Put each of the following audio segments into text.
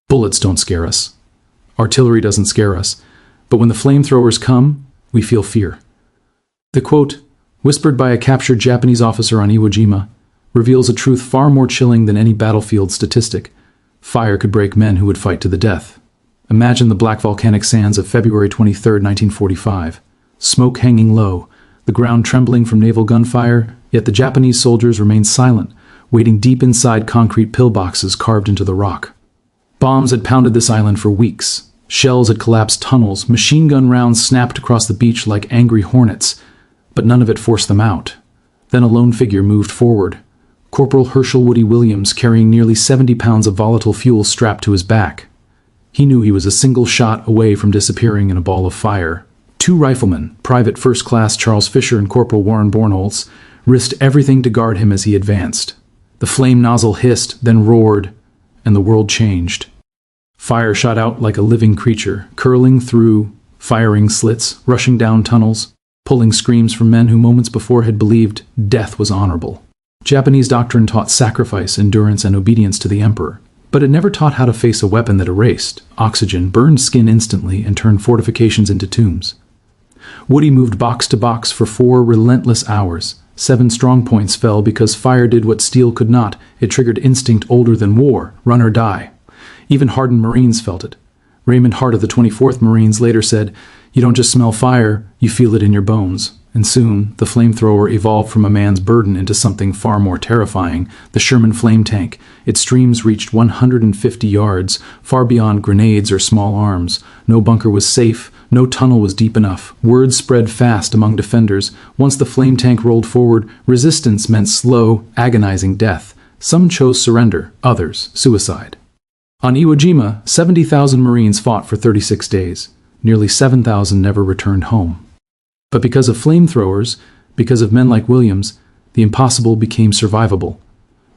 Bullets don't scare us. Artillery doesn't scare us. But when the flamethrowers come, we feel fear. The quote, whispered by a captured Japanese officer on Iwo Jima, reveals a truth far more chilling than any battlefield statistic. Fire could break men who would fight to the death. Imagine the black volcanic sands of February 23, 1945. Smoke hanging low, the ground trembling from naval gunfire, yet the Japanese soldiers remained silent, waiting deep inside concrete pillboxes carved into the rock. Bombs had pounded this island for weeks. Shells had collapsed tunnels, machine gun rounds snapped across the beach like angry hornets, but none of it forced them out. Then a lone figure moved forward. Corporal Hershel Williams, carrying nearly 70 pounds of volatile fuel strapped to his back. He knew he was a single shot away from disappearing in a ball of fire. Two riflemen, Private First Class Charles Fischer and Corporal Warren Bornholz, risked everything to guard him as he advanced. The flame nozzle hissed, then roared, and the world changed. Fire shot out like a living creature, curling through firing slits, rushing down tunnels, pulling screams from men who moments before had believed death was honorable. Japanese doctrine taught sacrifice, endurance, and obedience to the emperor, but it never taught how to face a weapon that erased oxygen, burned skin instantly, and turned fortifications into tombs. Woody moved box to box for 4 relentless hours. 7 strong points fell because fire did what steel could not. It triggered instinct older than war, run or die. Even hardened Marines felt it. Raymond Hart of the 24th Marines later said, "You don't just smell fire, you feel it in your bones." And soon, the flamethrower evolved from a man's burden into something far more terrifying, the Sherman flame tank. Its streams reached 150 yards, far beyond grenades or small arms. No bunker was safe, no tunnel was deep enough. Word spread fast among defenders. Once the flame tank rolled forward, resistance meant slow, agonizing death. Some chose surrender, others suicide. On Iwo Jima, 70,000 Marines fought for 36 days. Nearly 7,000 never returned home. But because of flamethrowers, because of men like Williams, the impossible became survivable.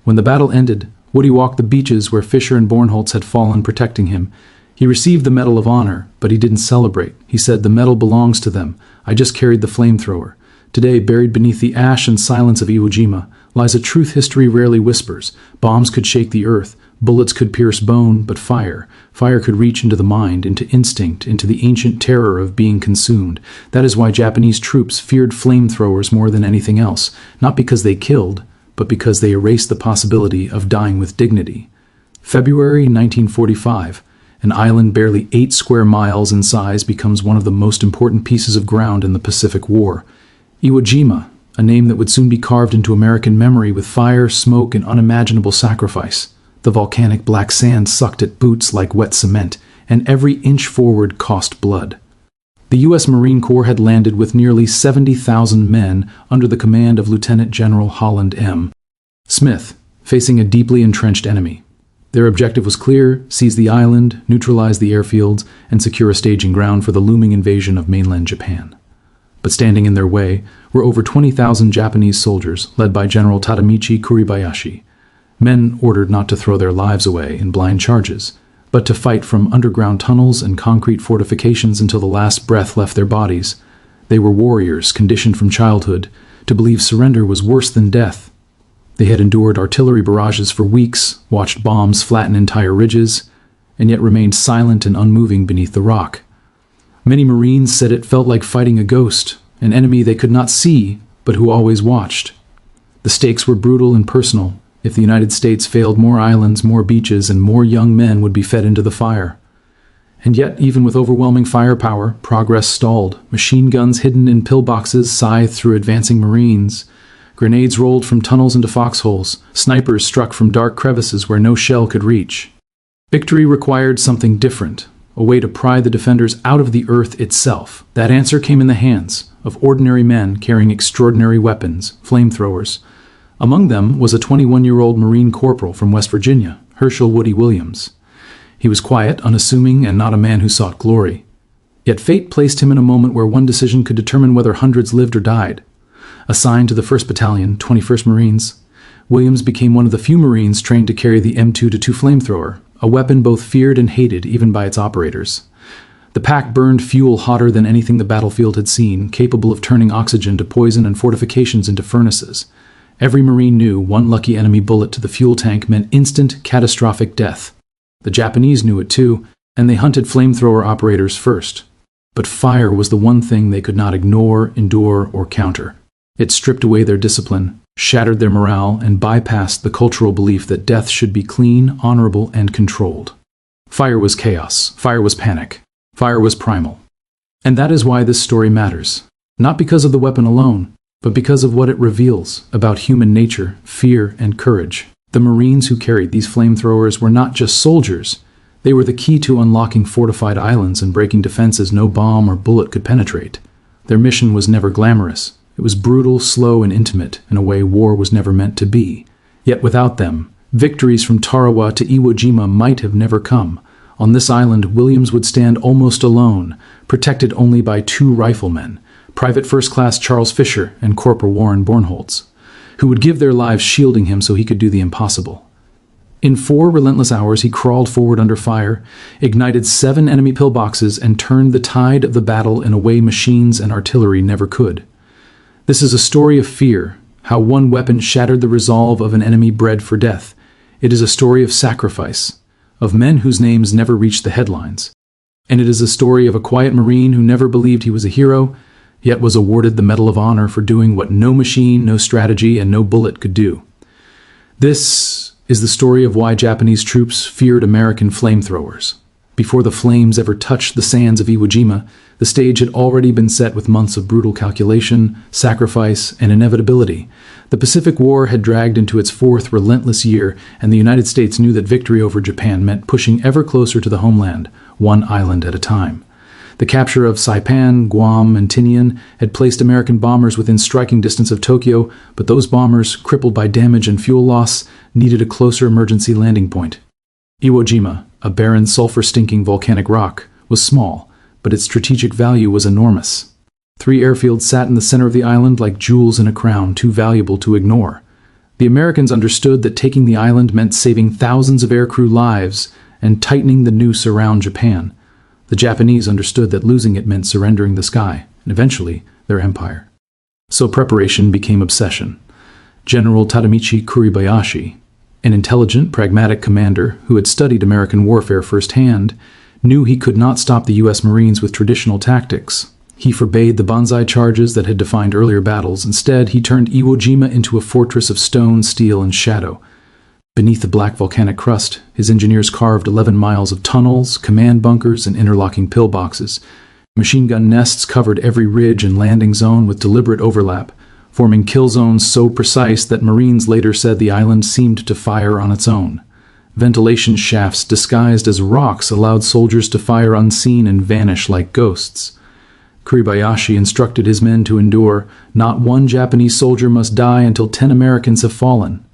When the battle ended, Woody walked the beaches where Fischer and Bornholz had fallen protecting him. He received the Medal of Honor, but he didn't celebrate. He said, "The medal belongs to them. I just carried the flamethrower." Today, buried beneath the ash and silence of Iwo Jima, lies a truth history rarely whispers. Bombs could shake the earth. Bullets could pierce bone, but fire could reach into the mind, into instinct, into the ancient terror of being consumed. That is why Japanese troops feared flamethrowers more than anything else, not because they killed, but because they erased the possibility of dying with dignity. February 1945, an island barely 8 square miles in size becomes one of the most important pieces of ground in the Pacific War. Iwo Jima, a name that would soon be carved into American memory with fire, smoke, and unimaginable sacrifice. The volcanic black sand sucked at boots like wet cement, and every inch forward cost blood. The U.S. Marine Corps had landed with nearly 70,000 men under the command of Lieutenant General Holland M. Smith, facing a deeply entrenched enemy. Their objective was clear: seize the island, neutralize the airfields, and secure a staging ground for the looming invasion of mainland Japan. But standing in their way were over 20,000 Japanese soldiers, led by General Tadamichi Kuribayashi. Men ordered not to throw their lives away in blind charges, but to fight from underground tunnels and concrete fortifications until the last breath left their bodies. They were warriors conditioned from childhood to believe surrender was worse than death. They had endured artillery barrages for weeks, watched bombs flatten entire ridges, and yet remained silent and unmoving beneath the rock. Many Marines said it felt like fighting a ghost, an enemy they could not see, but who always watched. The stakes were brutal and personal. If the United States failed, more islands, more beaches, and more young men would be fed into the fire. And yet, even with overwhelming firepower, progress stalled. Machine guns hidden in pillboxes scythed through advancing Marines. Grenades rolled from tunnels into foxholes. Snipers struck from dark crevices where no shell could reach. Victory required something different, a way to pry the defenders out of the earth itself. That answer came in the hands of ordinary men carrying extraordinary weapons, flamethrowers. Among them was a 21-year-old Marine corporal from West Virginia, Hershel Williams. He was quiet, unassuming, and not a man who sought glory. Yet fate placed him in a moment where one decision could determine whether hundreds lived or died. Assigned to the 1st Battalion, 21st Marines, Williams became one of the few Marines trained to carry the M222 flamethrower, a weapon both feared and hated even by its operators. The pack burned fuel hotter than anything the battlefield had seen, capable of turning oxygen to poison and fortifications into furnaces. Every Marine knew one lucky enemy bullet to the fuel tank meant instant, catastrophic death. The Japanese knew it too, and they hunted flamethrower operators first. But fire was the one thing they could not ignore, endure, or counter. It stripped away their discipline, shattered their morale, and bypassed the cultural belief that death should be clean, honorable, and controlled. Fire was chaos. Fire was panic. Fire was primal. And that is why this story matters. Not because of the weapon alone, but because of what it reveals about human nature, fear, and courage. The Marines who carried these flamethrowers were not just soldiers. They were the key to unlocking fortified islands and breaking defenses no bomb or bullet could penetrate. Their mission was never glamorous. It was brutal, slow, and intimate, in a way war was never meant to be. Yet without them, victories from Tarawa to Iwo Jima might have never come. On this island, Williams would stand almost alone, protected only by 2 riflemen, Private First Class Charles Fischer and Corporal Warren Bornholz, who would give their lives shielding him so he could do the impossible. In 4 relentless hours, he crawled forward under fire, ignited 7 enemy pillboxes, and turned the tide of the battle in a way machines and artillery never could. This is a story of fear, how one weapon shattered the resolve of an enemy bred for death. It is a story of sacrifice, of men whose names never reached the headlines. And it is a story of a quiet Marine who never believed he was a hero, yet was awarded the Medal of Honor for doing what no machine, no strategy, and no bullet could do. This is the story of why Japanese troops feared American flamethrowers. Before the flames ever touched the sands of Iwo Jima, the stage had already been set with months of brutal calculation, sacrifice, and inevitability. The Pacific War had dragged into its 4th relentless year, and the United States knew that victory over Japan meant pushing ever closer to the homeland, one island at a time. The capture of Saipan, Guam, and Tinian had placed American bombers within striking distance of Tokyo, but those bombers, crippled by damage and fuel loss, needed a closer emergency landing point. Iwo Jima, a barren, sulfur-stinking volcanic rock, was small, but its strategic value was enormous. 3 airfields sat in the center of the island like jewels in a crown, too valuable to ignore. The Americans understood that taking the island meant saving thousands of aircrew lives and tightening the noose around Japan. The Japanese understood that losing it meant surrendering the sky, and eventually their empire. So preparation became obsession. General Tadamichi Kuribayashi, an intelligent, pragmatic commander who had studied American warfare firsthand, knew he could not stop the U.S. Marines with traditional tactics. He forbade the banzai charges that had defined earlier battles. Instead, he turned Iwo Jima into a fortress of stone, steel, and shadow. Beneath the black volcanic crust, his engineers carved 11 miles of tunnels, command bunkers, and interlocking pillboxes. Machine gun nests covered every ridge and landing zone with deliberate overlap, forming kill zones so precise that Marines later said the island seemed to fire on its own. Ventilation shafts disguised as rocks allowed soldiers to fire unseen and vanish like ghosts. Kuribayashi instructed his men to endure. Not one Japanese soldier must die until 10 Americans have fallen.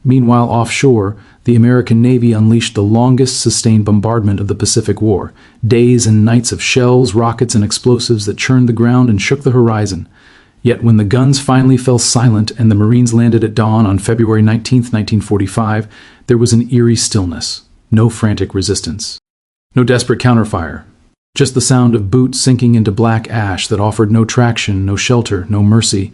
Meanwhile, offshore, the American Navy unleashed the longest sustained bombardment of the Pacific War, days and nights of shells, rockets, and explosives that churned the ground and shook the horizon. Yet when the guns finally fell silent and the Marines landed at dawn on February 19, 1945, there was an eerie stillness, no frantic resistance, no desperate counterfire, just the sound of boots sinking into black ash that offered no traction, no shelter, no mercy.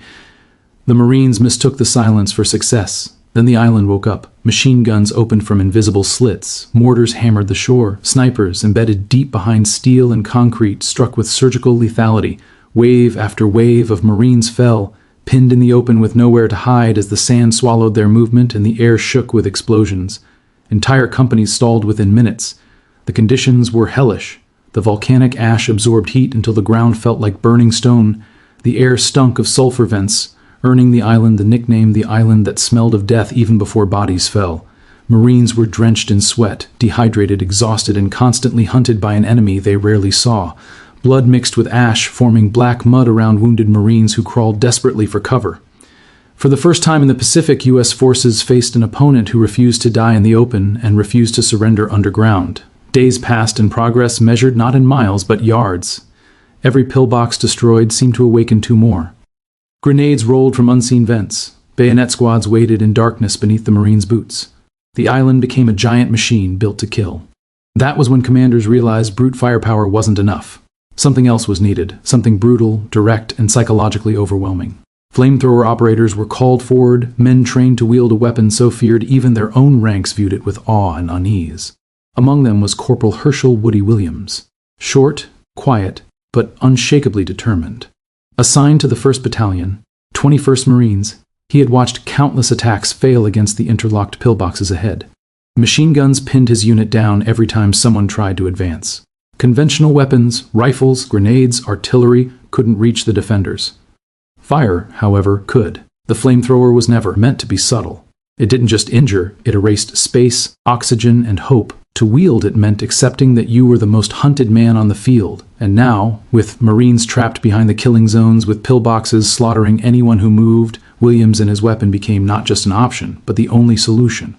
The Marines mistook the silence for success. Then the island woke up. Machine guns opened from invisible slits. Mortars hammered the shore. Snipers, embedded deep behind steel and concrete, struck with surgical lethality. Wave after wave of Marines fell, pinned in the open with nowhere to hide as the sand swallowed their movement and the air shook with explosions. Entire companies stalled within minutes. The conditions were hellish. The volcanic ash absorbed heat until the ground felt like burning stone. The air stunk of sulfur vents, earning the island the nickname the island that smelled of death even before bodies fell. Marines were drenched in sweat, dehydrated, exhausted, and constantly hunted by an enemy they rarely saw. Blood mixed with ash, forming black mud around wounded Marines who crawled desperately for cover. For the first time in the Pacific, U.S. forces faced an opponent who refused to die in the open and refused to surrender underground. Days passed and progress measured not in miles but yards. Every pillbox destroyed seemed to awaken 2 more. Grenades rolled from unseen vents. Bayonet squads waited in darkness beneath the Marines' boots. The island became a giant machine built to kill. That was when commanders realized brute firepower wasn't enough. Something else was needed, something brutal, direct, and psychologically overwhelming. Flamethrower operators were called forward, men trained to wield a weapon so feared even their own ranks viewed it with awe and unease. Among them was Corporal Hershel Williams. Short, quiet, but unshakably determined. Assigned to the 1st Battalion, 21st Marines, he had watched countless attacks fail against the interlocked pillboxes ahead. Machine guns pinned his unit down every time someone tried to advance. Conventional weapons, rifles, grenades, artillery couldn't reach the defenders. Fire, however, could. The flamethrower was never meant to be subtle. It didn't just injure, it erased space, oxygen, and hope. To wield it meant accepting that you were the most hunted man on the field. And now, with Marines trapped behind the killing zones, with pillboxes slaughtering anyone who moved, Williams and his weapon became not just an option, but the only solution.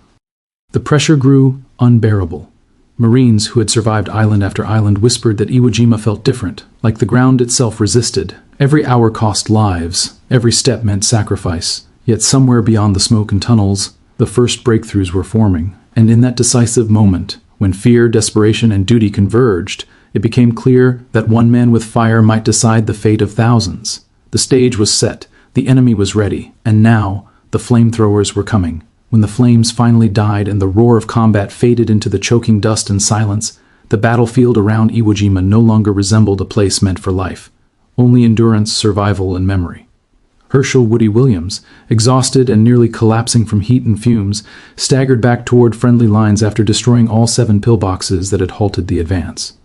The pressure grew unbearable. Marines who had survived island after island whispered that Iwo Jima felt different, like the ground itself resisted. Every hour cost lives, every step meant sacrifice. Yet somewhere beyond the smoke and tunnels, the first breakthroughs were forming. And in that decisive moment, when fear, desperation, and duty converged, it became clear that one man with fire might decide the fate of thousands. The stage was set, the enemy was ready, and now the flamethrowers were coming. When the flames finally died and the roar of combat faded into the choking dust and silence, the battlefield around Iwo Jima no longer resembled a place meant for life. Only endurance, survival, and memory. Hershel Williams, exhausted and nearly collapsing from heat and fumes, staggered back toward friendly lines after destroying all 7 pillboxes that had halted the advance.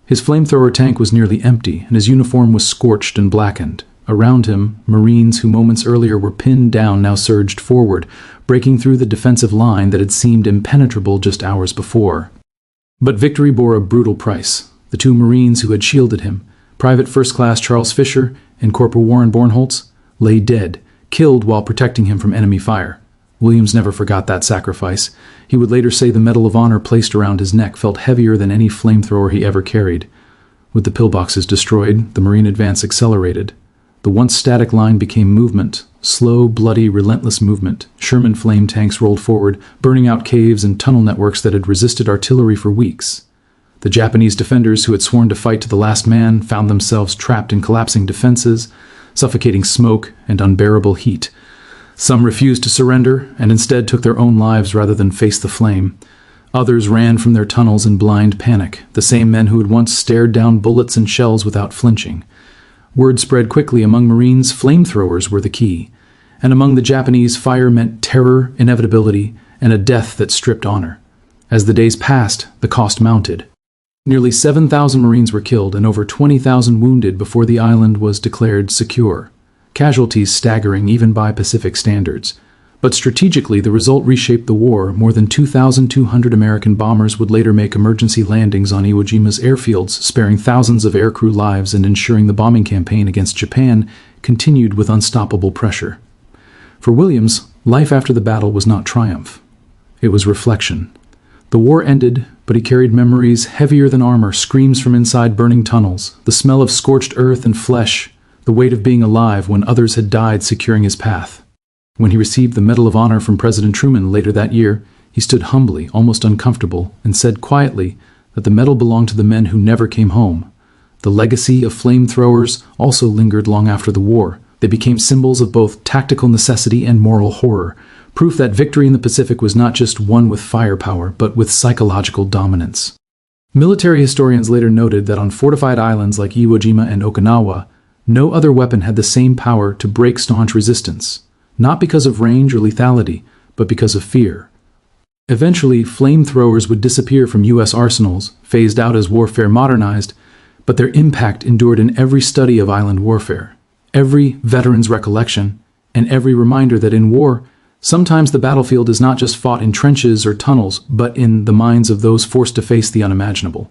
His flamethrower tank was nearly empty, and his uniform was scorched and blackened. Around him, Marines who moments earlier were pinned down now surged forward, breaking through the defensive line that had seemed impenetrable just hours before. But victory bore a brutal price. The 2 Marines who had shielded him, Private First Class Charles Fischer and Corporal Warren Bornholz, lay dead, killed while protecting him from enemy fire. Williams never forgot that sacrifice. He would later say the Medal of Honor placed around his neck felt heavier than any flamethrower he ever carried. With the pillboxes destroyed, the Marine advance accelerated. The once static line became movement, slow, bloody, relentless movement. Sherman flame tanks rolled forward, burning out caves and tunnel networks that had resisted artillery for weeks. The Japanese defenders who had sworn to fight to the last man found themselves trapped in collapsing defenses, suffocating smoke and unbearable heat. Some refused to surrender and instead took their own lives rather than face the flame. Others ran from their tunnels in blind panic, the same men who had once stared down bullets and shells without flinching. Word spread quickly among Marines, flamethrowers were the key. And among the Japanese, fire meant terror, inevitability, and a death that stripped honor. As the days passed, the cost mounted. Nearly 7,000 Marines were killed and over 20,000 wounded before the island was declared secure. Casualties staggering even by Pacific standards. But strategically, the result reshaped the war. More than 2,200 American bombers would later make emergency landings on Iwo Jima's airfields, sparing thousands of aircrew lives and ensuring the bombing campaign against Japan continued with unstoppable pressure. For Williams, life after the battle was not triumph. It was reflection. The war ended, but he carried memories heavier than armor, screams from inside burning tunnels, the smell of scorched earth and flesh, the weight of being alive when others had died securing his path. When he received the Medal of Honor from President Truman later that year, he stood humbly, almost uncomfortable, and said quietly that the medal belonged to the men who never came home. The legacy of flamethrowers also lingered long after the war. They became symbols of both tactical necessity and moral horror, proof that victory in the Pacific was not just won with firepower, but with psychological dominance. Military historians later noted that on fortified islands like Iwo Jima and Okinawa, no other weapon had the same power to break staunch resistance, not because of range or lethality, but because of fear. Eventually, flamethrowers would disappear from U.S. arsenals, phased out as warfare modernized, but their impact endured in every study of island warfare, every veteran's recollection, and every reminder that in war, sometimes the battlefield is not just fought in trenches or tunnels, but in the minds of those forced to face the unimaginable.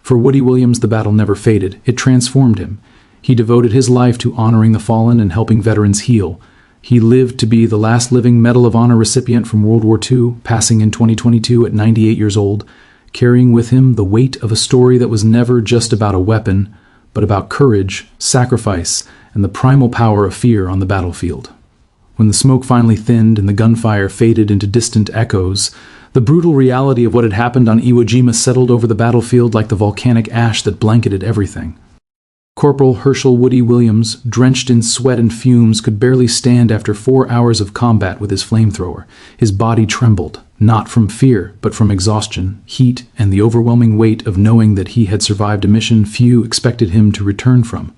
For Woody Williams, the battle never faded. It transformed him. He devoted his life to honoring the fallen and helping veterans heal. He lived to be the last living Medal of Honor recipient from World War II, passing in 2022 at 98 years old, carrying with him the weight of a story that was never just about a weapon, but about courage, sacrifice, and the primal power of fear on the battlefield. When the smoke finally thinned and the gunfire faded into distant echoes, the brutal reality of what had happened on Iwo Jima settled over the battlefield like the volcanic ash that blanketed everything. Corporal Hershel Woody Williams, drenched in sweat and fumes, could barely stand after 4 hours of combat with his flamethrower. His body trembled, not from fear, but from exhaustion, heat, and the overwhelming weight of knowing that he had survived a mission few expected him to return from.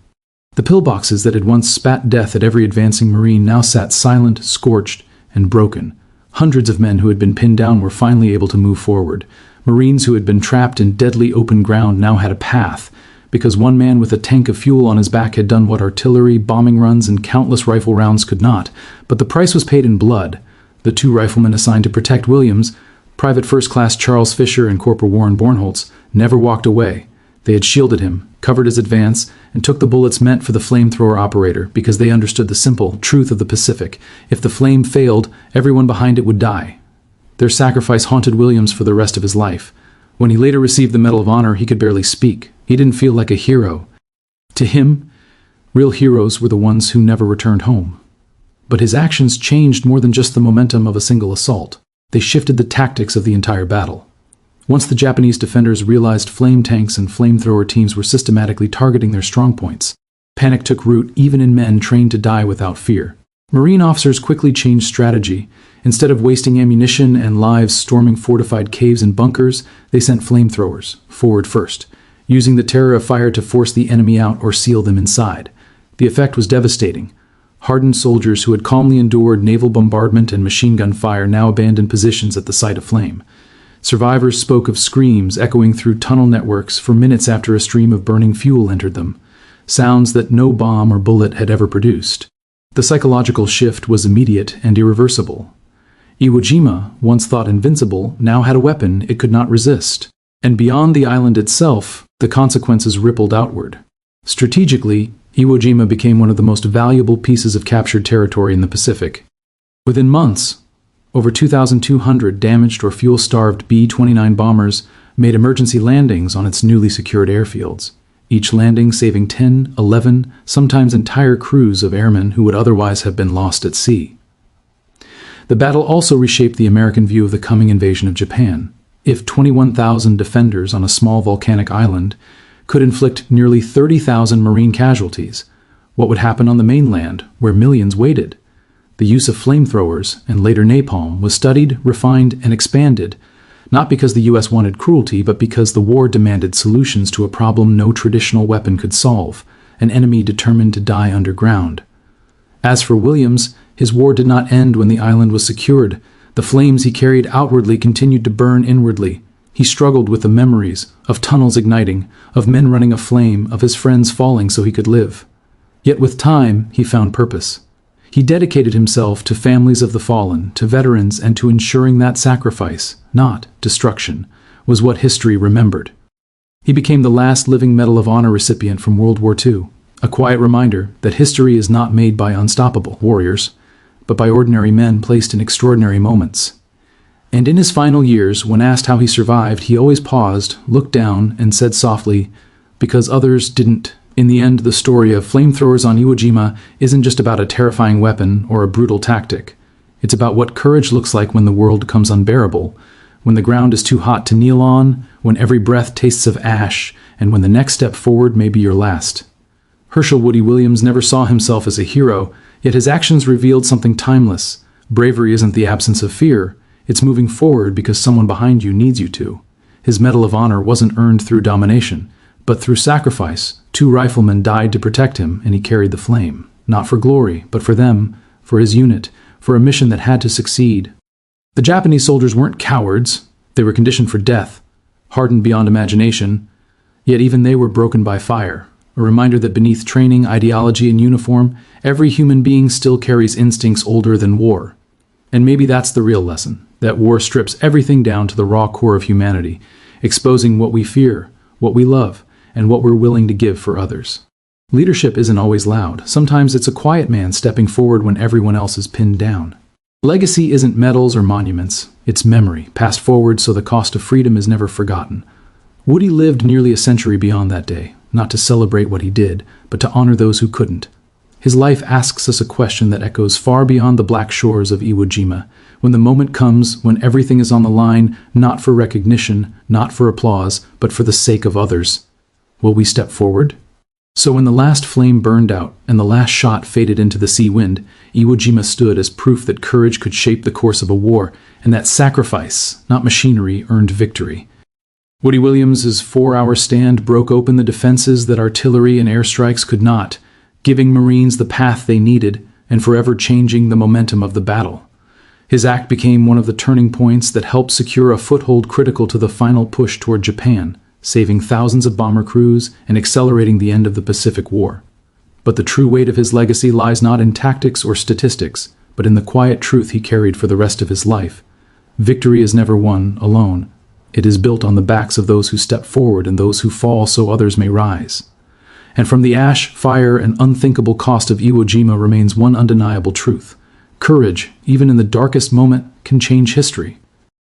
The pillboxes that had once spat death at every advancing Marine now sat silent, scorched, and broken. Hundreds of men who had been pinned down were finally able to move forward. Marines who had been trapped in deadly open ground now had a path, because one man with a tank of fuel on his back had done what artillery, bombing runs, and countless rifle rounds could not. But the price was paid in blood. The 2 riflemen assigned to protect Williams, Private First Class Charles Fischer and Corporal Warren Bornholz, never walked away. They had shielded him, covered his advance, and took the bullets meant for the flamethrower operator because they understood the simple truth of the Pacific. If the flame failed, everyone behind it would die. Their sacrifice haunted Williams for the rest of his life. When he later received the Medal of Honor, he could barely speak. He didn't feel like a hero. To him, real heroes were the ones who never returned home. But his actions changed more than just the momentum of a single assault. They shifted the tactics of the entire battle. Once the Japanese defenders realized flame tanks and flamethrower teams were systematically targeting their strongpoints, panic took root even in men trained to die without fear. Marine officers quickly changed strategy. Instead of wasting ammunition and lives storming fortified caves and bunkers, they sent flamethrowers forward first, using the terror of fire to force the enemy out or seal them inside. The effect was devastating. Hardened soldiers who had calmly endured naval bombardment and machine gun fire now abandoned positions at the sight of flame. Survivors spoke of screams echoing through tunnel networks for minutes after a stream of burning fuel entered them, sounds that no bomb or bullet had ever produced. The psychological shift was immediate and irreversible. Iwo Jima, once thought invincible, now had a weapon it could not resist. And beyond the island itself, the consequences rippled outward. Strategically, Iwo Jima became one of the most valuable pieces of captured territory in the Pacific. Within months, over 2,200 damaged or fuel-starved B-29 bombers made emergency landings on its newly secured airfields, each landing saving 10, 11, sometimes entire crews of airmen who would otherwise have been lost at sea. The battle also reshaped the American view of the coming invasion of Japan. If 21,000 defenders on a small volcanic island could inflict nearly 30,000 Marine casualties, what would happen on the mainland, where millions waited? The use of flamethrowers, and later napalm, was studied, refined, and expanded, not because the U.S. wanted cruelty, but because the war demanded solutions to a problem no traditional weapon could solve, an enemy determined to die underground. As for Williams, his war did not end when the island was secured. The flames he carried outwardly continued to burn inwardly. He struggled with the memories of tunnels igniting, of men running aflame, of his friends falling so he could live. Yet with time, he found purpose. He dedicated himself to families of the fallen, to veterans, and to ensuring that sacrifice, not destruction, was what history remembered. He became the last living Medal of Honor recipient from World War II, a quiet reminder that history is not made by unstoppable warriors, but by ordinary men placed in extraordinary moments. And in his final years, when asked how he survived, he always paused, looked down, and said softly, "Because others didn't." In the end, the story of flamethrowers on Iwo Jima isn't just about a terrifying weapon or a brutal tactic. It's about what courage looks like when the world becomes unbearable, when the ground is too hot to kneel on, when every breath tastes of ash, and when the next step forward may be your last. Hershel Woody Williams never saw himself as a hero, yet his actions revealed something timeless. Bravery isn't the absence of fear. It's moving forward because someone behind you needs you to. His Medal of Honor wasn't earned through domination, but through sacrifice. 2 riflemen died to protect him, and he carried the flame. Not for glory, but for them, for his unit, for a mission that had to succeed. The Japanese soldiers weren't cowards. They were conditioned for death, hardened beyond imagination. Yet even they were broken by fire, a reminder that beneath training, ideology, and uniform, every human being still carries instincts older than war. And maybe that's the real lesson, that war strips everything down to the raw core of humanity, exposing what we fear, what we love, and what we're willing to give for others. Leadership isn't always loud. Sometimes it's a quiet man stepping forward when everyone else is pinned down. Legacy isn't medals or monuments. It's memory, passed forward so the cost of freedom is never forgotten. Woody lived nearly a century beyond that day, not to celebrate what he did, but to honor those who couldn't. His life asks us a question that echoes far beyond the black shores of Iwo Jima. When the moment comes, when everything is on the line, not for recognition, not for applause, but for the sake of others, will we step forward? So when the last flame burned out and the last shot faded into the sea wind, Iwo Jima stood as proof that courage could shape the course of a war, and that sacrifice, not machinery, earned victory. Woody Williams's 4-hour stand broke open the defenses that artillery and airstrikes could not, giving Marines the path they needed and forever changing the momentum of the battle. His act became one of the turning points that helped secure a foothold critical to the final push toward Japan, saving thousands of bomber crews and accelerating the end of the Pacific War. But the true weight of his legacy lies not in tactics or statistics, but in the quiet truth he carried for the rest of his life. Victory is never won alone. It is built on the backs of those who step forward and those who fall so others may rise. And from the ash, fire, and unthinkable cost of Iwo Jima remains one undeniable truth. Courage, even in the darkest moment, can change history.